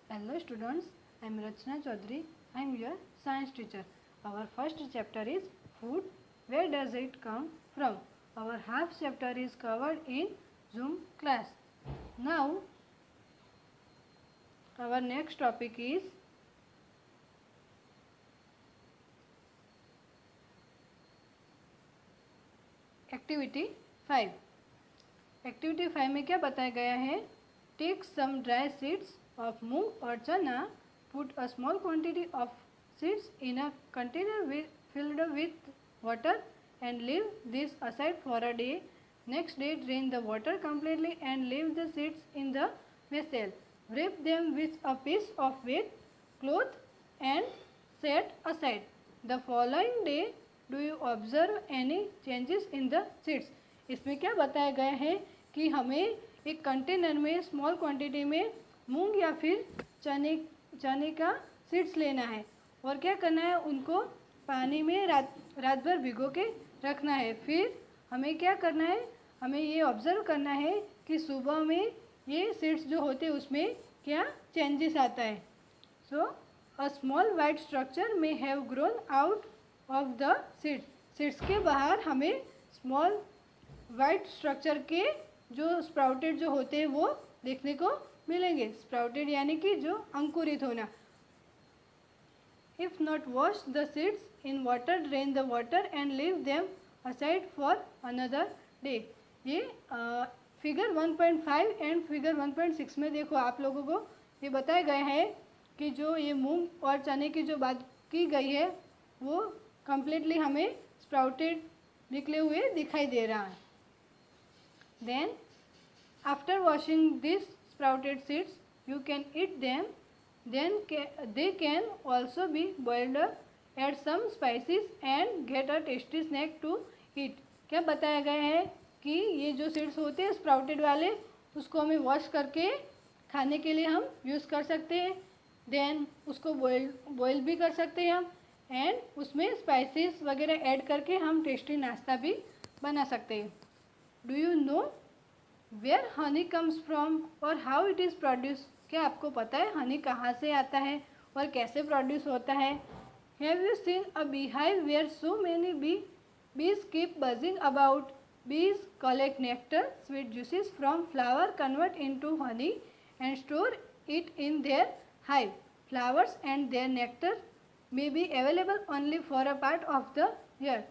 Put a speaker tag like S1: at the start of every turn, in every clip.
S1: Hello students, I am Rachna Chaudhary. I am your science teacher. Our first chapter is food. Where does it come from? Our half chapter is covered in Zoom class. Now our next topic is activity 5. Activity 5 में क्या बताया गया है? Take some dry seeds of moong or chana, put a small quantity of seeds in a container filled with water and leave this aside for a day. Next day, drain the water completely and leave the seeds in the vessel. Wrap them with a piece of wet cloth and set aside. The following day, do you observe any changes in the seeds? इसमें क्या बताया गया है कि हमें एक container में small quantity में मूंग या फिर चने का सीड्स लेना है और क्या करना है, उनको पानी में रात भर भिगो के रखना है। फिर हमें क्या करना है, हमें ये ऑब्ज़र्व करना है कि सुबह में ये सीड्स जो होते हैं उसमें क्या चेंजेस आता है। सो अ स्मॉल वाइट स्ट्रक्चर में have grown out of the seeds के बाहर हमें स्मॉल वाइट स्ट्रक्चर के जो स्प्राउटेड जो होते हैं वो देखने को मिलेंगे। स्प्राउटेड यानी कि जो अंकुरित होना। If not wash the seeds in water, drain the water and leave them aside for another day. ये फिगर 1.5 एंड फिगर 1.6 में देखो आप लोगों को ये बताया गया है कि जो ये मूंग और चने की जो बात की गई है वो कम्प्लीटली हमें स्प्राउटेड निकले हुए दिखाई दे रहा है। Then after washing these sprouted seeds, you can eat them. Then they can also be boiled up, add some spices and get a tasty snack to eat. क्या बताया गया है कि ये जो सीड्स होते हैं स्प्राउटेड वाले, उसको हमें वॉश करके खाने के लिए हम यूज़ कर सकते हैं। देन उसको बॉयल भी कर सकते हैं हम, एंड उसमें स्पाइसेस वगैरह ऐड करके हम टेस्टी नाश्ता भी बना सकते हैं। Do you know where honey comes from और हाउ इट इज़ प्रोड्यूस? क्या आपको पता है हनी कहाँ से आता है और कैसे प्रोड्यूस होता है? Have you seen a bee hive where so many bees keep buzzing about? Bees collect nectar, sweet juices from flower, convert into honey and store it in their hive. Flowers and their nectar may be available only for a part of the year.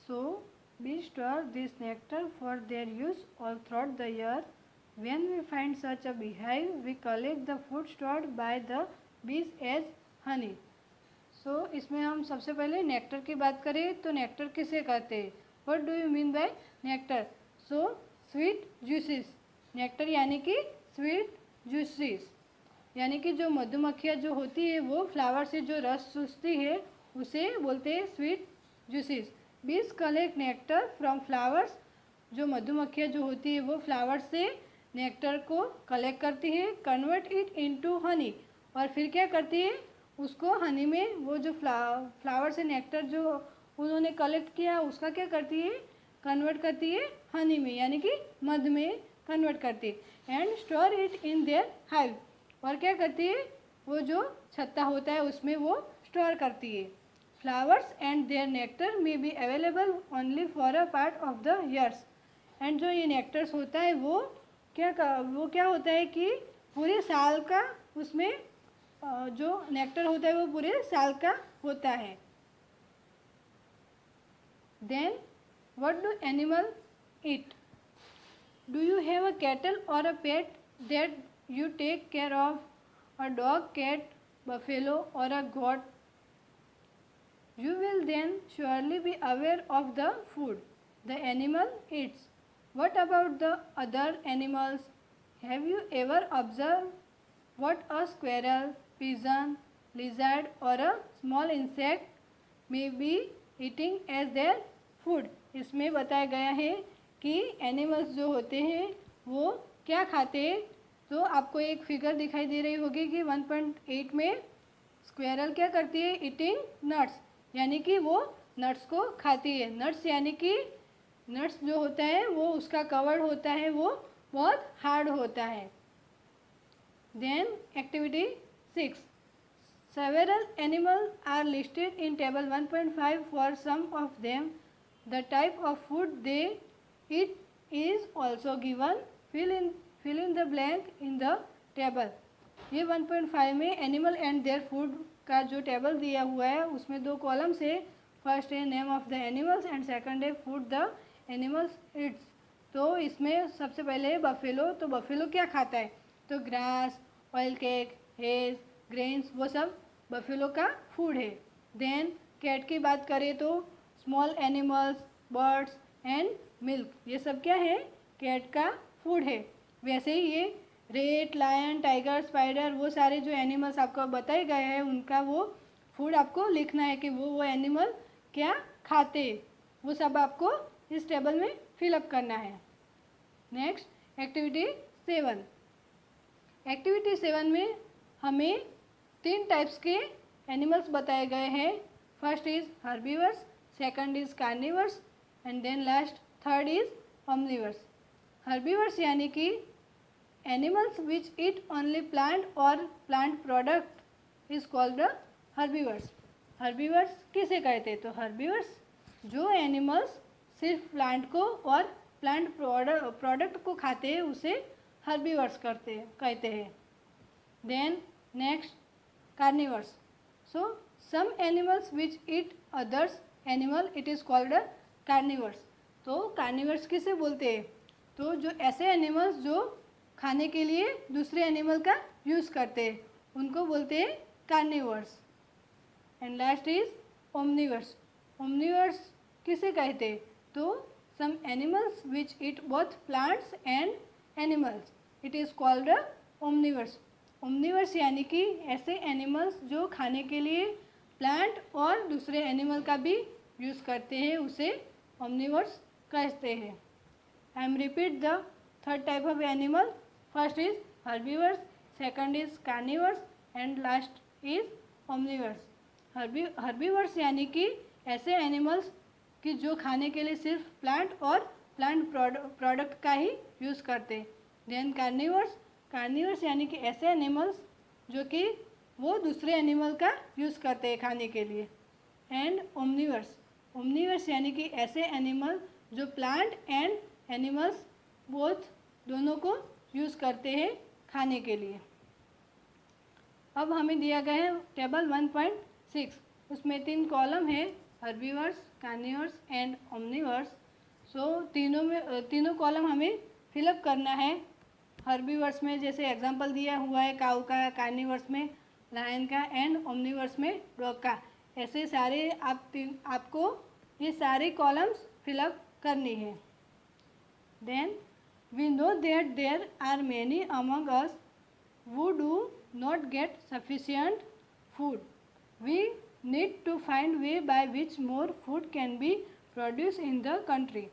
S1: So bees store this nectar for their use all throughout the year. When we find such a beehive, we collect the food stored by the bees as honey. So इसमें हम सबसे पहले nectar की बात करें तो nectar किसे कहते हैं? What do you mean by nectar? So sweet juices. Nectar यानी कि स्वीट जूसेस, यानी कि जो मधुमक्खियाँ जो होती है वो फ्लावर से जो रस चूसती है उसे बोलते हैं स्वीट जूसेस। बीज कलेक्ट नेक्टर फ्रॉम फ्लावर्स। जो मधुमक्खियाँ जो होती है वो फ्लावर से नेक्टर को कलेक्ट करती है, कन्वर्ट इट इनटू हनी, और फिर क्या करती है, उसको हनी में वो जो फ्लावर से नेक्टर जो उन्होंने कलेक्ट किया उसका क्या करती है, कन्वर्ट करती है हनी में, यानी कि मध में कन्वर्ट करती है। And store it in their hive, और क्या करती है, वो जो छत्ता होता है उसमें वो स्टोर करती है। Flowers and their nectar may be available only for a part of the years. And जो ये नेक्टर्स होता है वो क्या होता है कि पूरे साल का उसमें जो नेक्टर होता है वो पूरे साल का होता है। Then what do animal eat? Do you have a cattle or a pet that you take care of? A dog, cat, buffalo or a goat? You will then surely be aware of the food the animal eats. What about the other animals? Have you ever observed what a squirrel, pigeon, lizard or a small insect may be eating as their food? इसमें बताया गया है कि animals जो होते हैं वो क्या खाते हैं। तो आपको एक फिगर दिखाई दे रही होगी कि 1.8 में स्क्वेरल क्या करती है, ईटिंग नट्स, यानी कि वो नट्स को खाती है। नट्स यानी कि नट्स जो होता है वो उसका कवर होता है वो बहुत हार्ड होता है। Then activity 6. Several animals are listed in table 1.5. For some of them, the type of food they eat is also given. Fill in the blank in the table. ये 1.5 में एनिमल एंड देयर फूड का जो table दिया हुआ है उसमें 2 columns है. First है name of the animals and second है फूड द एनिमल्स इट्स. तो इसमें सबसे पहले है बफेलो. तो बफेलो क्या खाता है? तो grass, oil cake, hedge, grains, वो सब बफेलो का फूड है. देन कैट की बात करें तो small animals, birds and milk, ये सब क्या है? कैट का फूड है. वैसे ही ये रेट, लायन, टाइगर, स्पाइडर, वो सारे जो एनिमल्स आपको बताए गए हैं उनका वो फूड आपको लिखना है कि वो एनिमल क्या खाते, वो सब आपको इस टेबल में फिलअप करना है. Next activity 7. एक्टिविटी 7 में हमें 3 टाइप्स के एनिमल्स बताए गए हैं. First is herbivores, second is carnivores and then last third is omnivores. Herbivores यानी कि animals which eat only plant और plant product is called the herbivores. Herbivores किसे कहते हैं? तो हर्बीवर्स जो एनिमल्स सिर्फ प्लांट को और प्लांट प्रोडक्ट को खाते हैं उसे हर्बीवर्स कहते हैं. Then next carnivores. So some animals which eat others animal it is called the carnivores. तो कार्निवर्स किसे बोलते हैं? तो जो ऐसे एनिमल्स जो खाने के लिए दूसरे एनिमल का यूज़ करते हैं उनको बोलते हैं carnivores. And last is omnivores. Omnivores किसे कहते हैं? तो some animals which eat both plants and animals it is called omnivores. Omnivores यानी कि ऐसे एनिमल्स जो खाने के लिए प्लांट और दूसरे एनिमल का भी यूज़ करते हैं उसे ओमनिवर्स कहते हैं. I am repeat the third type of animal. First is herbivores, second is carnivores and last is omnivores. Herbivores यानी कि ऐसे एनिमल्स कि जो खाने के लिए सिर्फ प्लांट और प्लांट प्रोडक्ट का ही यूज़ करते हैं. Then carnivores. कार्निवर्स यानी कि ऐसे एनिमल्स जो कि वो दूसरे एनिमल का यूज़ करते हैं खाने के लिए. And Omniverse. ओमनिवर्स यानी कि ऐसे एनिमल जो प्लांट एंड एनिमल्स बोथ दोनों को यूज़ करते हैं खाने के लिए. अब हमें दिया गया है टेबल 1.6. उसमें 3 कॉलम है, हर्बीवर्स, कार्निवर्स एंड ओमनिवर्स. सो तीनों कॉलम हमें फिलअप करना है. हर्बीवर्स में जैसे एग्जांपल दिया हुआ है काऊ का, कार्निवर्स में लायन का एंड ओमनिवर्स में डॉग का. ऐसे सारे आपको ये सारे कॉलम्स फिलअप करनी है. Then we know that there are many among us who do not get sufficient food. We need to find way by which more food can be produced in the country.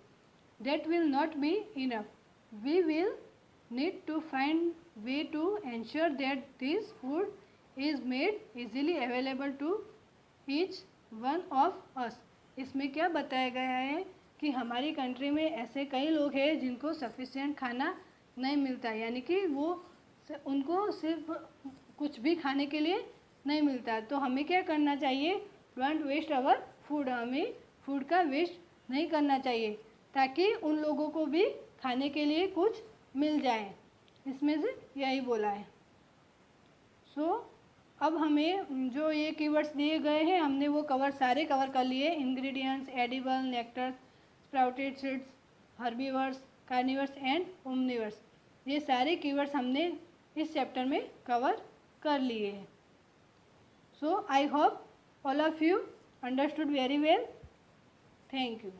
S1: That will not be enough. We will need to find way to ensure that this food is made easily available to each one of us. इसमें क्या बताया गया है कि हमारी country में ऐसे कई लोग हैं जिनको सफिशिएंट खाना नहीं मिलता, यानी कि वो उनको सिर्फ कुछ भी खाने के लिए नहीं मिलता. तो हमें क्या करना चाहिए? Don't waste our food. हमें फूड का वेस्ट नहीं करना चाहिए ताकि उन लोगों को भी खाने के लिए कुछ मिल जाए. इसमें से यही बोला है. सो अब हमें जो ये कीवर्ड्स दिए गए हैं हमने वो सारे कवर कर लिए. Ingredients, edible, nectar, sprouted seeds, herbivores, carnivores and Omniverse. ये सारे कीवर्ड्स हमने इस चैप्टर में कवर कर लिए हैं. So I hope all of you understood very well. Thank you.